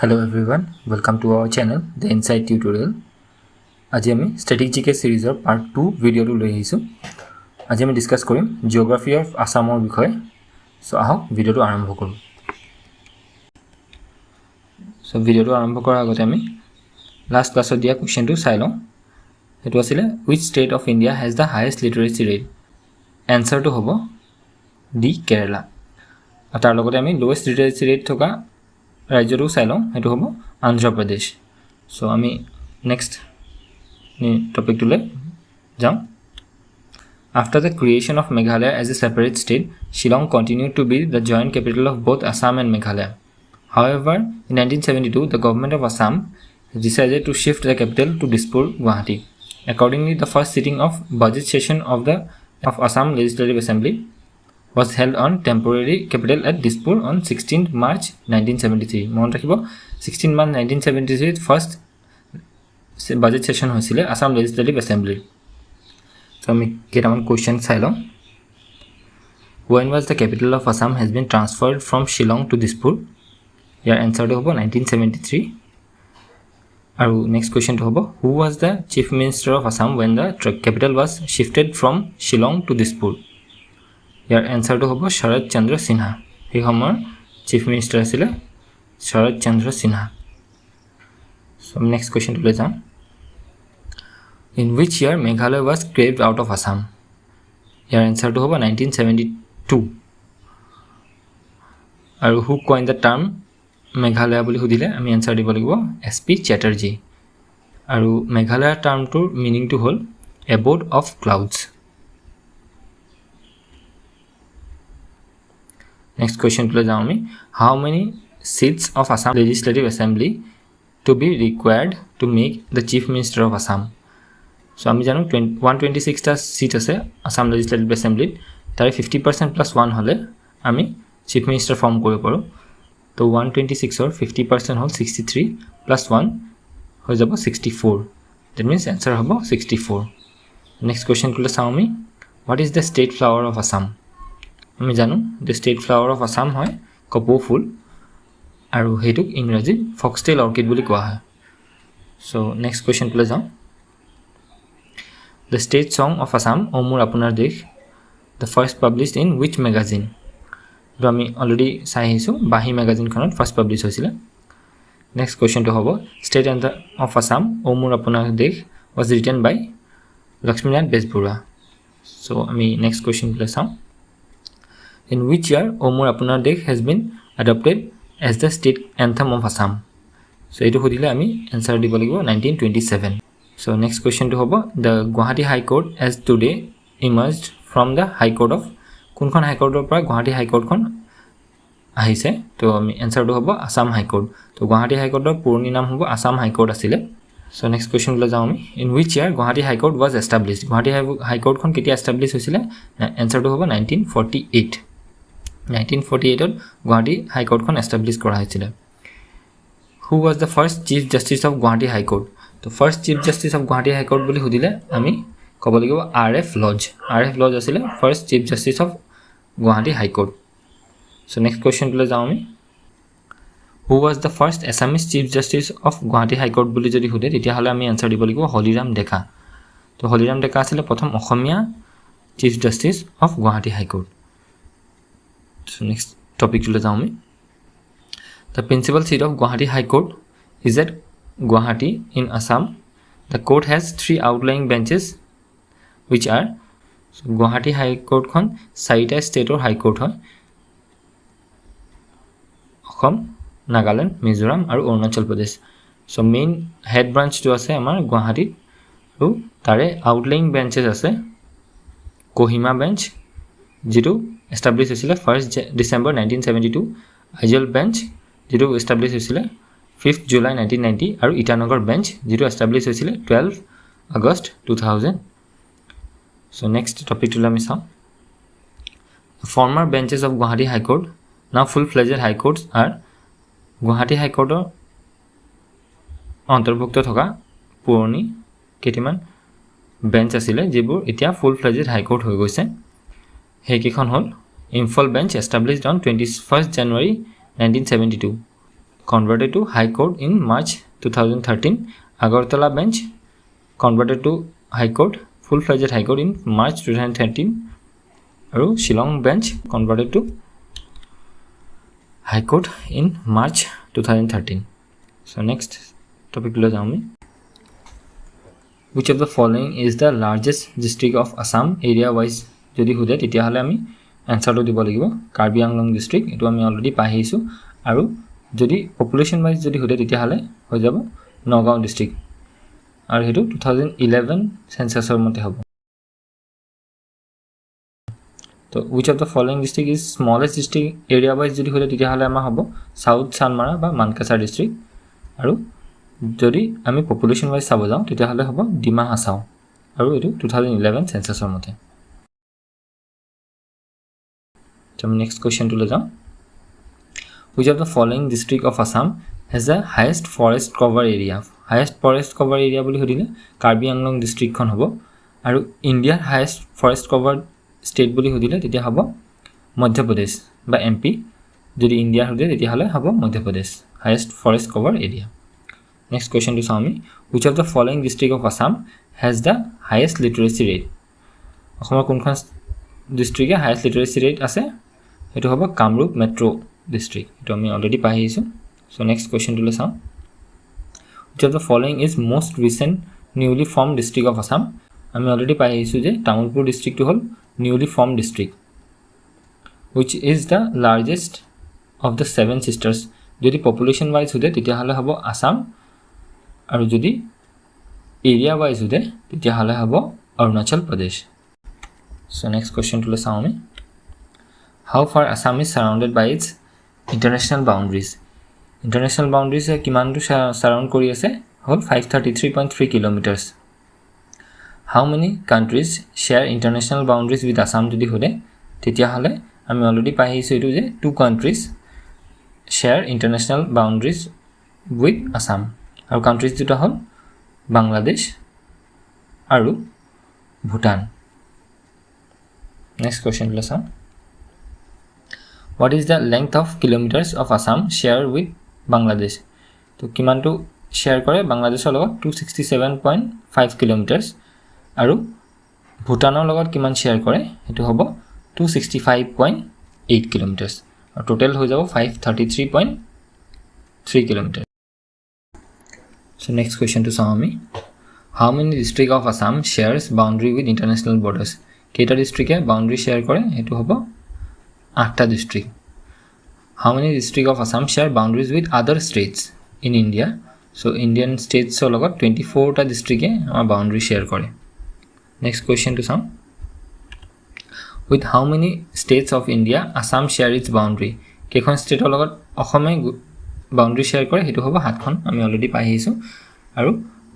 Hello everyone, welcome to our channel, The Insight Tutorial. আজি আমি staticgk series part 2 video লৈ আহিছো। আজি আমি ডিসকাস কৰিম জিওগ্ৰাফি অফ আসামৰ বিষয়ে। সো আহক ভিডিওটো আৰম্ভ কৰো। সো ভিডিওটো আৰম্ভ কৰাৰ আগতে আমি লাষ্ট ক্লাছত দিয়া কোৱেশ্চনটো চাই লওঁ। এটো আছিল which state of India has the highest literacy rate? Answer to হ'ব D Kerala। আৰু তাৰ লগতে আমি lowest literacy rate থকা ৰাজ্যটো চাই লওঁ, এটো হ'ব আন্ধ্ৰ প্ৰদেশ। সো আমি next topic to jump. After the creation of Meghalaya as a separate state, Shillong continued to be the joint capital of both Assam and Meghalaya. However, in 1972, the government of Assam decided to shift the capital to Dispur, Guwahati. Accordingly, the first sitting of budget session of Assam Legislative Assembly was held on temporary capital at Dispur on 16th March 1973. মনত ৰাখিব 16 March 1973 first budget session হৈছিলে Assam Legislative Assembly. So আমি কেইটামান question চাই লওঁ। When was the capital of Assam has been transferred from Shillong to Dispur? ইয়াৰ এনসাৰটো হ'ব 1973। আৰু next কোৱেশ্চনটো হ'ব who was the chief minister of Assam when the capital was shifted from Shillong to Dispur? ইয়াৰ এনসাৰটো হ'ব শৰৎ চন্দ্ৰ সিনহা। এই সময়ৰ chief minister আছিল শৰৎ চন্দ্ৰ Sinha. So next কোৱেশ্চনটো লৈ যাম। In which year Meghalaya was carved out of Assam? ইয়াৰ এনসাৰটো হ'ব 1972। আৰু who coined the term Meghalaya বুলি সুধিলে আমি এনসাৰ দিব লাগিব SP Chatterjee। আৰু মেঘালয়া টাৰ্মটোৰ মিনিংটো হ'ল abode of clouds। Next question to যাওঁ আমি how many seats of Assam Legislative Assembly to be required to make the chief minister of Assam? So আমি জানো 126 টা সিট আছে Assam Legislative Assembly তাৰে 50% plus 1 হলে আমি chief minister ফৰ্ম কৰিব পাৰো। তো 126 অৰ 50% হ'ল 63 plus 1 হৈ যাব 64। that means answer হ'ব 64। next question to চাওঁ আমি what is the state flower of Assam? আমি জানো the state flower of Assam হয় কপৌ ফুল আৰু হেতুক ইংৰাজীত ফক্সটেল অৰ্কিড বুলি কোৱা হয়। সো নেক্সট কোৱেশ্চন লৈ যাওঁ। The state song of Assam O Mor Apunar Desh, the first published in which magazine? তো আমি অলৰেডি চাই আহিছো বাহি ম্যাগাজিনখনত ফাৰ্স্ট পাবলিশ হৈছিল। নেক্সট কোৱেশ্চনটো হ'ব State Anthem of Assam O Mor Apunar Desh was written by Lakshmীনাথ বেজবৰুৱা। সো আমি next question লৈ চাওঁ। In which year O Mor Apunar Desh has been adopted as the state anthem of Assam? So etu hodile ami answer dibo lagibo 1927. So next question to hobo the Guwahati High Court as today emerged from the High Court of kunkhon High Court pora Guwahati High Court khon ahise to ami answer to hobo Assam High Court. To Guwahati High Court puroni naam hobo Assam High Court asile. So next question lo jao ami in which year Guwahati High Court was established? Guwahati High Court khon ketia establish hoisile? Answer to hobo 1948. 1948 Guwahati High Court kon establish kora hoichile। Who was the first chief justice of Guwahati High Court? To first chief justice of Guwahati High Court boli hudile ami kobo lagibo RF Lodge। RF Lodge asile first chief justice of Guwahati High Court। So next question to jao ami who was the first Assamese chief justice of Guwahati High Court boli jodi hude etia hole ami answer dibo lagibo Holiram Dekha। To Holiram Dekha asile prothom Okhomia chief justice of Guwahati High Court। So next topic to jao ami the principal seat of Guwahati High Court is at Guwahati in Assam. The court has 3 outlying benches which are so Guwahati High Court khon saita state or high court hoy Assam, Nagaland, Mizoram aru Arunachal Pradesh. So main head branch to ase amar Guwahati aru tare outlying benches ase Kohima bench jitu established হৈছিলে 1st December 1972, Aizawl bench jitu established হৈছিলে 5th July 1990 আৰু Itanagar bench jitu established হৈছিলে 12 August 2000। So next topic to আমি চাওঁ the former benches of Guwahati High Court now full-fledged high courts are Guwahati High Court অন্তৰ্ভুক্ত থকা পুৰণি কেইটামান bench আছিলে যিবোৰ এতিয়া full-fledged high court হৈ গৈছে। হেইকেইখন হ'ল Imphal bench established on 21st January 1972 converted to High Court in March 2013. Agartala bench converted to High Court, full-fledged High Court in March 2013. Aru Shillong bench converted to High Court in March 2013. So next topic lo jaami. Which of the following is the largest district of Assam area wise? Jodi hude titia hale ami answer to dibo lagibo. Karbi Anglong district etu ami already pahisu. Aru jodi population wise jodi hude titia hale hoi jabo Nagaon district. Aru hetu 2011 census or mote hobo. So which of the following district is smallest district area wise jodi hude titia hale ama hobo South Sanmara ba Mankasar district. Aru যদি আমি population wise চাব যাওঁ তেতিয়াহ'লে হ'ব ডিমা হাছাও আৰু এইটো 2011 সেন্সাছৰ মতে। আমি নেক্সট কুৱেশ্যনটোলৈ যাওঁ। Which of the following district of Assam has the highest forest cover area? Highest forest cover area বুলি সুধিলে কাৰ্বি আংলং ডিষ্ট্ৰিক্টখন হ'ব আৰু ইণ্ডিয়াৰ হাইয়েষ্ট ফৰেষ্ট কভাৰ ষ্টেট বুলি সুধিলে তেতিয়া হ'ব মধ্যপ্ৰদেশ বা এমপি। যদি ইণ্ডিয়াৰ সুধে তেতিয়াহ'লে হ'ব Madhya Pradesh highest forest cover area. Next question to Swami. Which of the following district of Assam has the highest literacy rate? Assam kunkhon district e highest literacy rate ase etu hobo Kamrup metro district etu ami already pahisu. So next question to lesson. Which of the following is most recent newly formed district of Assam? Ami already pahisu je Tamilpur district to hol newly formed district. Which is the largest of the seven sisters? Jodi population wise hude titia hale hobo Assam আৰু যদি area wise উদে তেতিয়া হলে হ'ব Arunachal Pradesh. So next question টু চাওঁ আমি। How far Assam is surrounded by its international boundaries? International boundaries কিমানটো সাৰাউণ্ড কৰি আছে হ'ল 533.3 kilometres. How many countries share international boundaries with Assam যদি সোধে তেতিয়াহ'লে আমি অলৰেডি পাই আহিছোঁ এইটো যে 2 countries share international boundaries with Assam. আৰু কাণ্ট্ৰিজ দুটা হ'ল বাংলাদেশ আৰু ভূটান। নেক্সট কুৱেশ্যন লৈ চাওঁ। What is the length of kilometres of Assam share with Bangladesh? তো কিমানটো শ্বেয়াৰ কৰে বাংলাদেশৰ লগত 267.5 কিলোমিটাৰ্ছ আৰু ভূটানৰ লগত কিমান শ্বেয়াৰ কৰে সেইটো হ'ব 265.8 কিলোমিটাৰ্ছ আৰু টোটেল হৈ যাব 533.3 kilometre. So next question to Swami. How many district of Assam shares boundary with international borders? Keita district e boundary share kore etu hobo 8ta district. How many district of Assam share boundaries with other states in India? So Indian states or logot 24ta district e amar boundary share kore. Next question to Swami. With how many states of India Assam share its boundary? Kekhon state or logot Assam boundary share kore hetu hobo 7খন আমি already পাই আহিছো। আৰু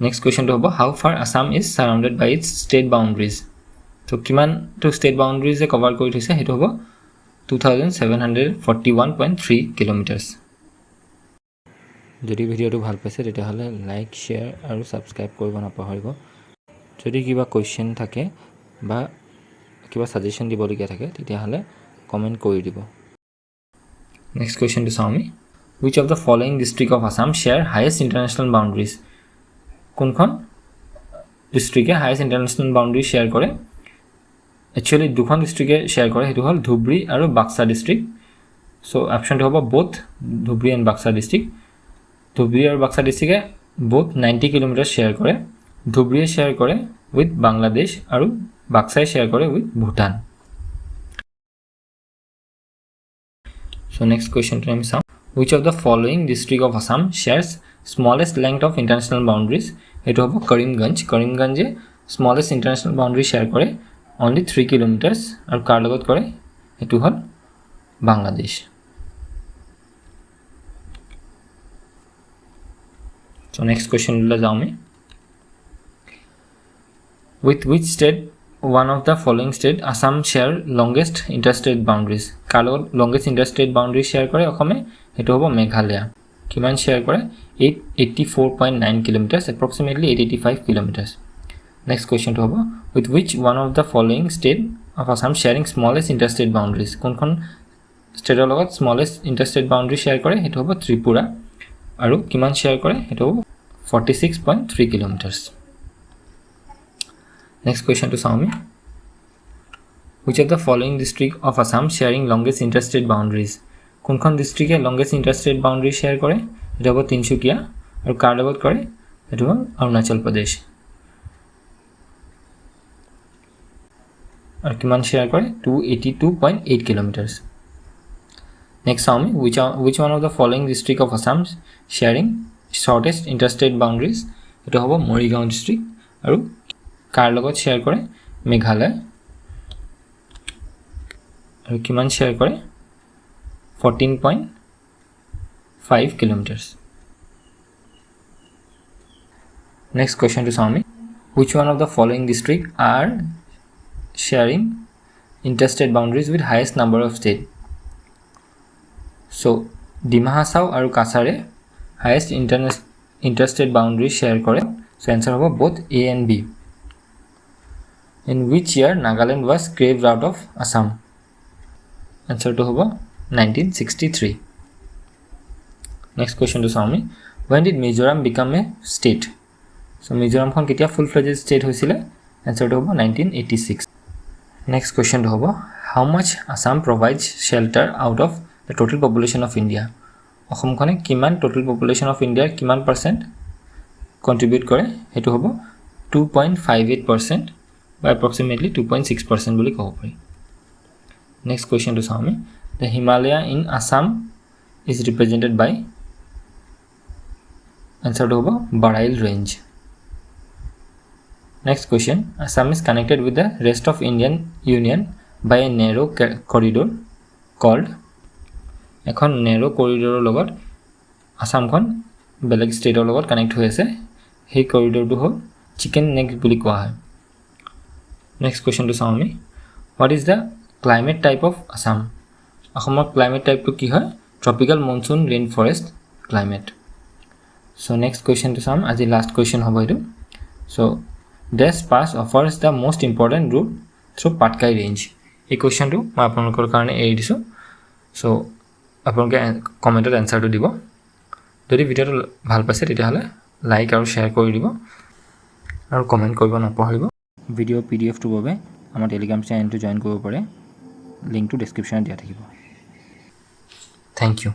next কুৱেশ্যনটো হ'ব how far Assam is surrounded by its state boundaries? তো কিমানটো state boundaries cover কৰি থৈছে সেইটো হ'ব 2741.3 কিলোমিটাৰ্ছ। যদি ভিডিঅ'টো ভাল পাইছে তেতিয়াহ'লে লাইক শ্বেয়াৰ আৰু ছাবস্ক্ৰাইব কৰিব নাপাহৰিব। যদি কিবা কুৱেশ্যন থাকে বা কিবা ছাজেশ্যন দিবলগীয়া থাকে তেতিয়াহ'লে কমেণ্ট কৰি দিব। নেক্সট কুৱেশ্যনটো চাওঁ আমি। Which of the following district of Assam share highest international boundaries? কোনখন ডিষ্ট্ৰিক্টে হাইয়েষ্ট ইণ্টাৰনেশ্যনেল বাউণ্ডাৰী শ্বেয়াৰ কৰে? একচুৱেলি দুখন ডিষ্ট্ৰিক্টে শ্বেয়াৰ কৰে সেইটো হ'ল ধুবুৰী আৰু বাক্সা ডিষ্ট্ৰিক্ট। চ' অপশ্যনটো হ'ব both Dhubri and Baksa district. Dhubri আৰু বাক্সা ডিষ্ট্ৰিক্টে বোথ 90 কিলোমিটাৰ শ্বেয়াৰ কৰে। ধুবুৰীয়ে শ্বেয়াৰ কৰে উইথ বাংলাদেশ আৰু বাক্সাই শ্বেয়াৰ কৰে উইথ ভূটান। চ' নেক্সট কুৱেশ্যনটো আমি চাওঁ। Which of the following district of Assam shares smallest length of international boundaries? এটো হ'ব Karimganj. কৰিমগঞ্জে smallest international boundary share কৰে only 3 kilometers আৰু কাৰ লগত কৰে এটো হ'ল বাংলাদেশ। So next question লৈ যাওঁ আমি। With which state one of the following state Assam share longest interstate boundaries? কাৰ লগত longest interstate boundary share কৰে অসমে এটো হ'ব মেঘালয়। কিমান শ্বেয়াৰ কৰে 884.9 কিলোমিটাৰ্ছ approximately 885 কিলোমিটাৰ্ছ। নেক্সট কুৱেশ্যনটো হ'ব with which one of the following state of Assam sharing smallest interstate boundaries? কোনখন ষ্টেটৰ লগত smallest interstate boundary শ্বেয়াৰ কৰে সেইটো হ'ব ত্ৰিপুৰা। আৰু কিমান শেয়াৰ কৰে এটো 46.3 কিলোমিটাৰছ নেক্সট কোৱেশ্চনটো চাওঁ আমি Which of the following district of Assam sharing longest interstate boundaries? কোনখন ডিস্ট্ৰিক্টে longest interstate boundary share কৰে এটা হ'ব তিনসুকিয়া আৰু কাৰ লগত কৰে এটো হ'ল অৰুণাচল প্ৰদেশ আৰু কিমান share কৰে 282.8 kilometers next tell me which one of the following district of Assam sharing shortest interstate boundaries এটো হ'ব মৰিগাঁও ডিস্ট্ৰিক্ট আৰু কাৰ লগত share কৰে মেঘালয় আৰু কিমান share কৰে 14.5 kilometers next question to Swami which one of the following district are sharing interstate boundaries with highest number of state so Dima Hasao aru Kasare highest interstate boundary share kore so answer hobo both A and B in which year Nagaland was carved out of Assam answer to hobo 1963 next question to Swami when did Mizoram become a state so Mizoram khon ketia full fledged state hoisile answer to hobo 1986 next question to hobo how much Assam provides shelter out of the total population of India Assam খনে কিমান total population of India কিমান percent contribute কৰে হেতু hobo 2.58% by approximately 2.6% বুলি কব পাৰি next question to Swami the Himalaya in Assam is represented by answer to hobo Barail range next question Assam is connected with the rest of Indian Union by a narrow corridor called এখন narrow corridor লগত Assam খন বেলেগ ষ্টেটৰ লগত connect হৈ আছে সেই কৰিডৰটো হ'ল chicken neck বুলি কোৱা হয় next question to Swami what is the climate type of Assam অসমৰ climate type to কি হয় tropical monsoon rainforest climate so next question to Swami আজি last question হ'ব এটো so this pass offers the most important route through Patkai range এই কোৱেশ্চনটো মই আপোনালোকৰ কাৰণে এৰি দিছো so আপোনালোকে কমেন্টত আনসাৰটো দিব যদি ভিডিওটো ভাল পাইছে তেতিয়াহলে লাইক আৰু শেয়াৰ কৰি দিব আৰু কমেন্ট কৰিব নাপাহৰিব ভিডিও পিডিএফ টো বাবে আমাৰ টেলিগ্ৰাম চেনেলটো জয়েন কৰিব পাৰে লিংকটো ডেসক্ৰিপচনত দিয়া থাকিব থ্যাংক ইউ